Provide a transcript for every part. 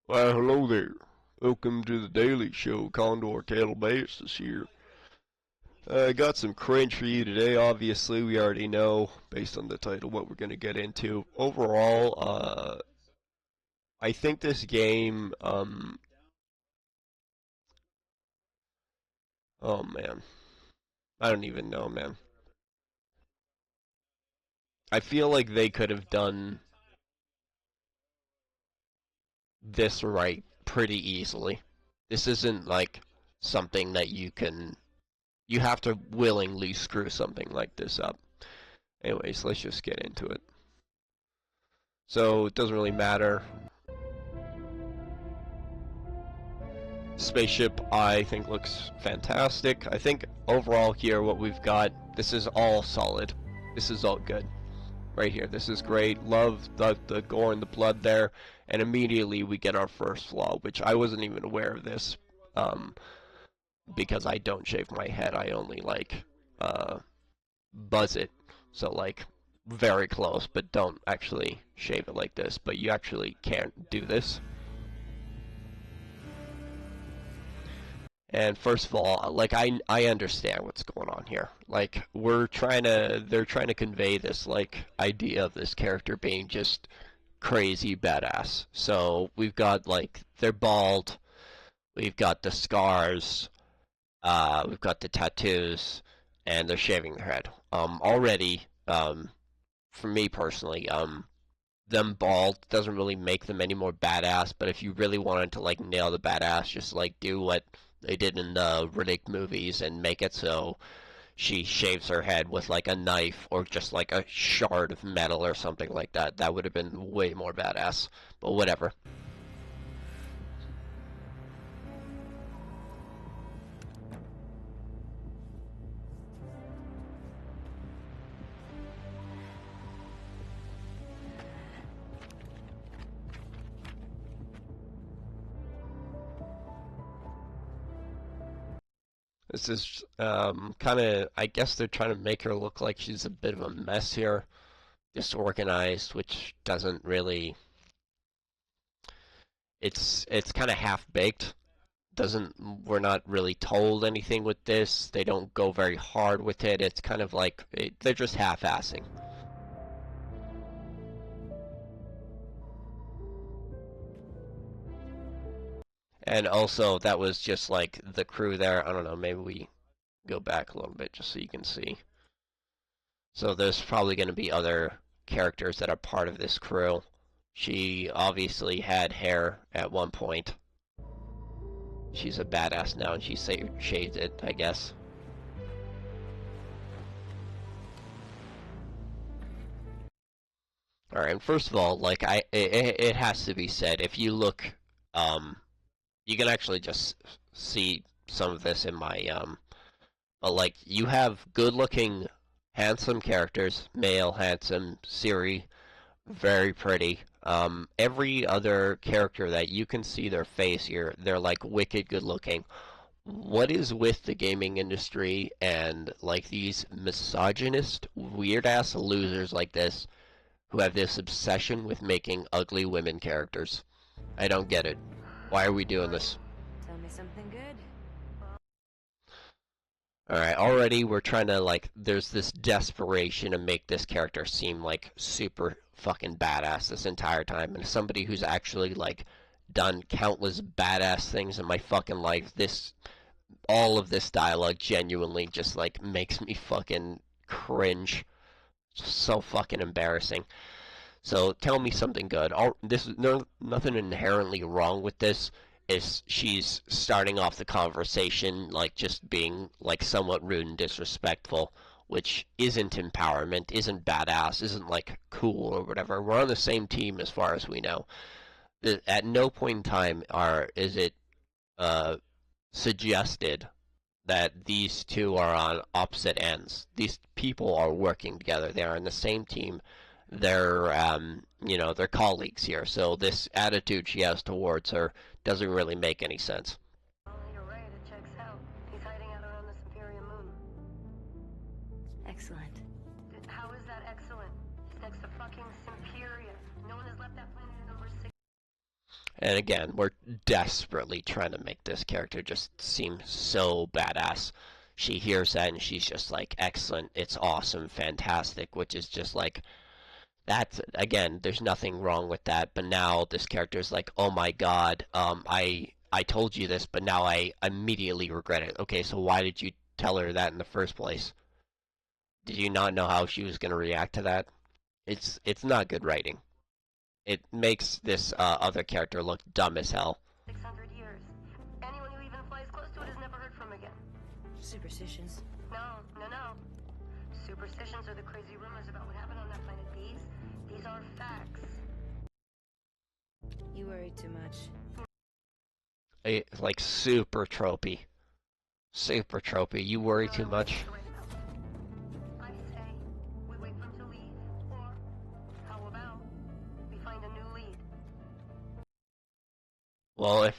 Why, hello there. Welcome to the Daily Show. Condor Cattle Bass this year. I got some cringe for you today. Obviously, we already know, based on the title, what we're going to get into. Overall, I think this game, oh man. I don't even know, man. I feel like they could have done this right pretty easily. This isn't like something that you have to willingly screw something like this up. Anyways, let's just get into it. So it doesn't really matter. Spaceship I think looks fantastic. I think overall here what we've got, this is all solid. This is all good. Right here, this is great. Love the gore and the blood there. And immediately we get our first flaw, which I wasn't even aware of this. Because I don't shave my head. I only buzz it. So like very close, but don't actually shave it like this. But you actually can't do this. And first of all, like I understand what's going on here. Like they're trying to convey this like idea of this character being just crazy badass. So we've got like they're bald, we've got the scars, we've got the tattoos, and they're shaving their head. Already, for me personally, them bald doesn't really make them any more badass. But if you really wanted to like nail the badass, just like do what they did in the Riddick movies and make it so she shaves her head with like a knife or just like a shard of metal or something like that. That would have been way more badass. But whatever. This is kind of, I guess they're trying to make her look like she's a bit of a mess here, disorganized, which doesn't really. It's kind of half baked. Doesn't We're not really told anything with this. They don't go very hard with it. It's kind of like they're just half-assing. And also, that was just like the crew there. I don't know. Maybe we go back a little bit just so you can see. So there's probably going to be other characters that are part of this crew. She obviously had hair at one point. She's a badass now, and she shaved it, I guess. All right, and first of all, like it has to be said, if you look, um, you can actually just see some of this in my but like you have good-looking, handsome characters, male, handsome, Siri, very pretty. Every other character that you can see their face here, they're like wicked good looking. What is with the gaming industry and like these misogynist, weird ass losers like this who have this obsession with making ugly women characters? I don't get it. Why are we doing this? Tell me something good. Alright, already we're trying to like, there's this desperation to make this character seem like super fucking badass this entire time. And somebody who's actually like done countless badass things in my fucking life, all of this dialogue genuinely just like makes me fucking cringe. So fucking embarrassing. So tell me something good. This is nothing inherently wrong with this. Is she's starting off the conversation like just being like somewhat rude and disrespectful, which isn't empowerment, isn't badass, isn't like cool or whatever. We're on the same team as far as we know. At no point in time is it uh, suggested that these two are on opposite ends. These people are working together. They are on the same team. They're colleagues here. So this attitude she has towards her doesn't really make any sense. Well, you're right, it checks out. He's hiding out around the Superior Moon. Excellent. How is that excellent? He's next to fucking Superior. No one has left that planet in over 6. And again, we're desperately trying to make this character just seem so badass. She hears that and she's just like, excellent, it's awesome, fantastic, which is just like, that's, again, there's nothing wrong with that. But now this character is like, oh my god, I told you this, but now I immediately regret it. Okay, so why did you tell her that in the first place? Did you not know how she was going to react to that? It's not good writing. It makes this other character look dumb as hell. 600 years. Anyone who even flies close to it is never heard from again. Superstitions. No. Superstitions are the crazy rumors about what happened on that planet. These are facts. You worry too much. It's like super tropey. Super tropey. You worry too much. I say we wait for him to leave, or how about we find a new lead? Well, if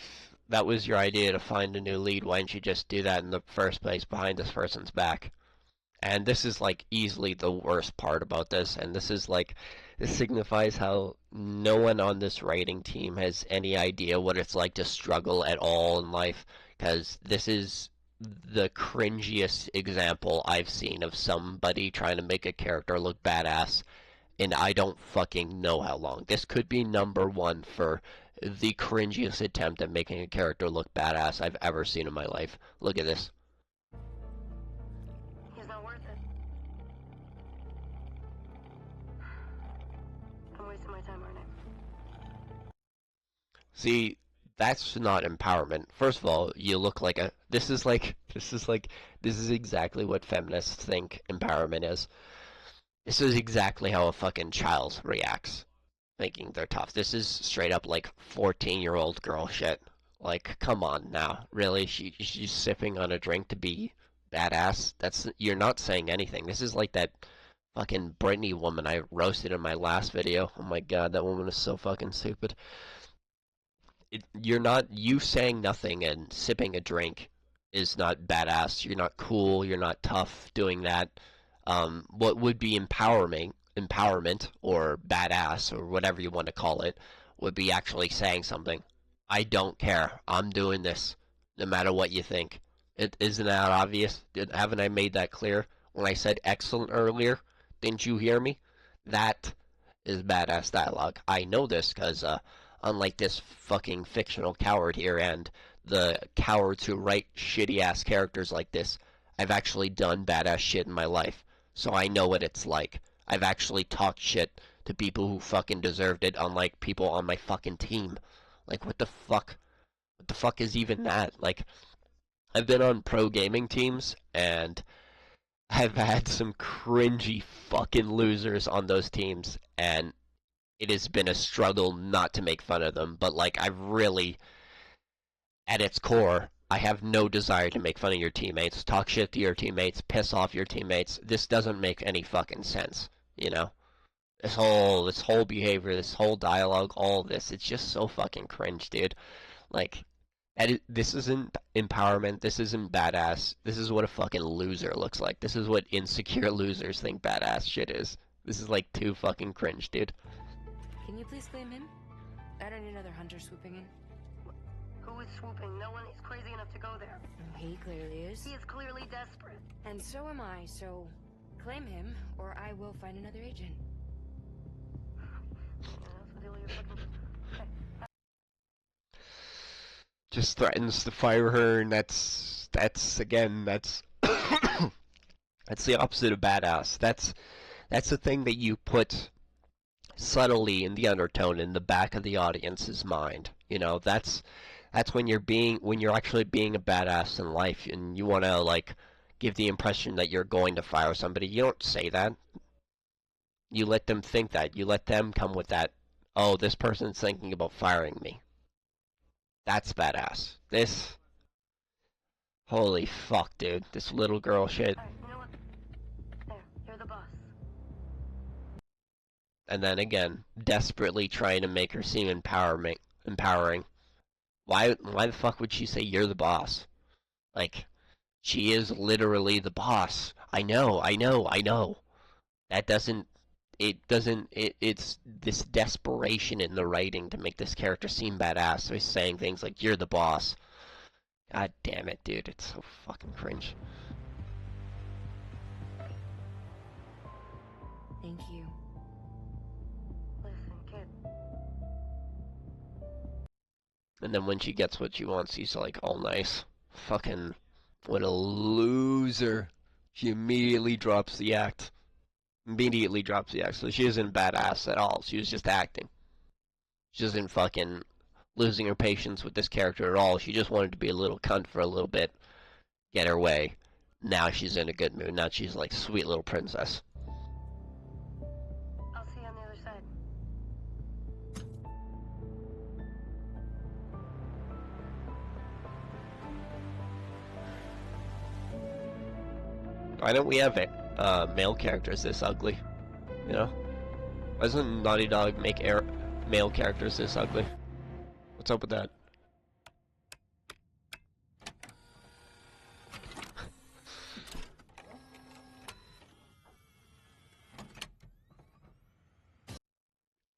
that was your idea to find a new lead, why didn't you just do that in the first place behind this person's back? And this is like easily the worst part about this, and this is like, this signifies how no one on this writing team has any idea what it's like to struggle at all in life, because this is the cringiest example I've seen of somebody trying to make a character look badass, and I don't fucking know how long. This could be number one for the cringiest attempt at making a character look badass I've ever seen in my life. Look at this. He's not worth it. I'm wasting my time, aren't I? See, that's not empowerment. First of all, you look like a. This is exactly what feminists think empowerment is. This is exactly how a fucking child reacts, thinking they're tough. This is straight up like 14-year-old girl shit. Like, come on now, really? She's sipping on a drink to be badass. You're not saying anything. This is like that fucking Britney woman I roasted in my last video. Oh my god, that woman is so fucking stupid. You're not, you saying nothing and sipping a drink is not badass. You're not cool. You're not tough doing that. What would be empowerment or badass or whatever you want to call it, would be actually saying something. I don't care. I'm doing this, no matter what you think. Isn't that obvious? Haven't I made that clear? When I said excellent earlier, didn't you hear me? That is badass dialogue. I know this because, unlike this fucking fictional coward here and the cowards who write shitty-ass characters like this, I've actually done badass shit in my life. So I know what it's like. I've actually talked shit to people who fucking deserved it, unlike people on my fucking team. Like, what the fuck? What the fuck is even that? Like, I've been on pro gaming teams, and I've had some cringy fucking losers on those teams, and it has been a struggle not to make fun of them, but like, I've really, at its core, I have no desire to make fun of your teammates, talk shit to your teammates, piss off your teammates. This doesn't make any fucking sense, you know? This whole behavior, this whole dialogue, all of this, it's just so fucking cringe, dude. Like, this isn't empowerment, this isn't badass, this is what a fucking loser looks like. This is what insecure losers think badass shit is. This is like too fucking cringe, dude. Can you please claim him? I don't need another hunter swooping in. Who is swooping? No one is crazy enough to go there. He clearly is. He is clearly desperate. And so am I, so claim him, or I will find another agent. That's what you're looking for. Okay. Just threatens to fire her, and that's again, that's that's the opposite of badass. That's the thing that you put subtly in the undertone in the back of the audience's mind. You know, that's when you're actually being a badass in life, and you want to like give the impression that you're going to fire somebody. You don't say that. You let them think that. You let them come with that. Oh, this person's thinking about firing me. That's badass. This, holy fuck, dude. This little girl shit. Alright, you know what? There, you're the boss. And then again, desperately trying to make her seem empowering. Why the fuck would she say you're the boss? Like, she is literally the boss. I know. That doesn't it doesn't it's this desperation in the writing to make this character seem badass. So he's saying things like "You're the boss." God damn it, dude! It's so fucking cringe. Thank you. Listen, kid. And then when she gets what she wants, he's like all nice. Fucking what a loser! She immediately drops the act. Immediately drops the act. So she isn't badass at all. She was just acting. She isn't fucking losing her patience with this character at all. She just wanted to be a little cunt for a little bit, get her way. Now she's in a good mood. Now she's like sweet little princess. I'll see you on the other side. Why don't we have male characters this ugly? You know? Why doesn't Naughty Dog make male characters this ugly? What's up with that?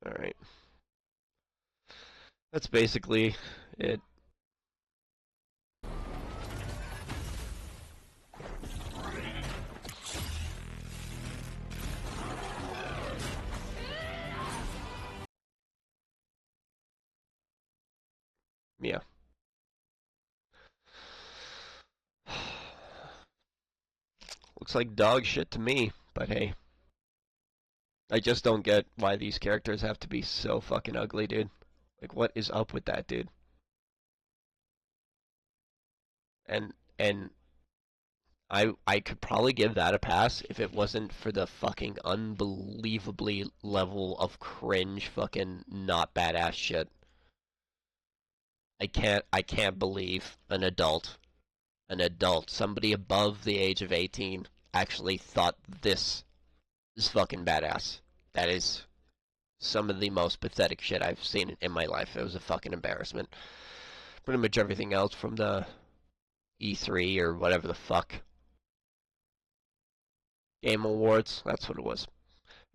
Alright. That's basically it. Yeah. Looks like dog shit to me, but hey. I just don't get why these characters have to be so fucking ugly, dude. Like, what is up with that, dude? And I could probably give that a pass if it wasn't for the fucking unbelievably level of cringe fucking not badass shit. I can't believe somebody above the age of 18 actually thought this is fucking badass. That is some of the most pathetic shit I've seen in my life. It was a fucking embarrassment. Pretty much everything else from the E3 or whatever the fuck Game Awards, that's what it was.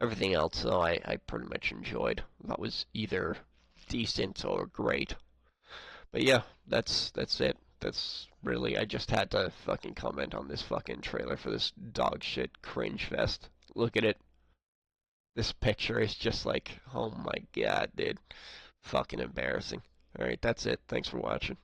Everything else, though, I pretty much enjoyed. That was either decent or great. But yeah, that's it. That's really, I just had to fucking comment on this fucking trailer for this dog shit cringe fest. Look at it. This picture is just like, oh my god, dude. Fucking embarrassing. Alright, that's it. Thanks for watching.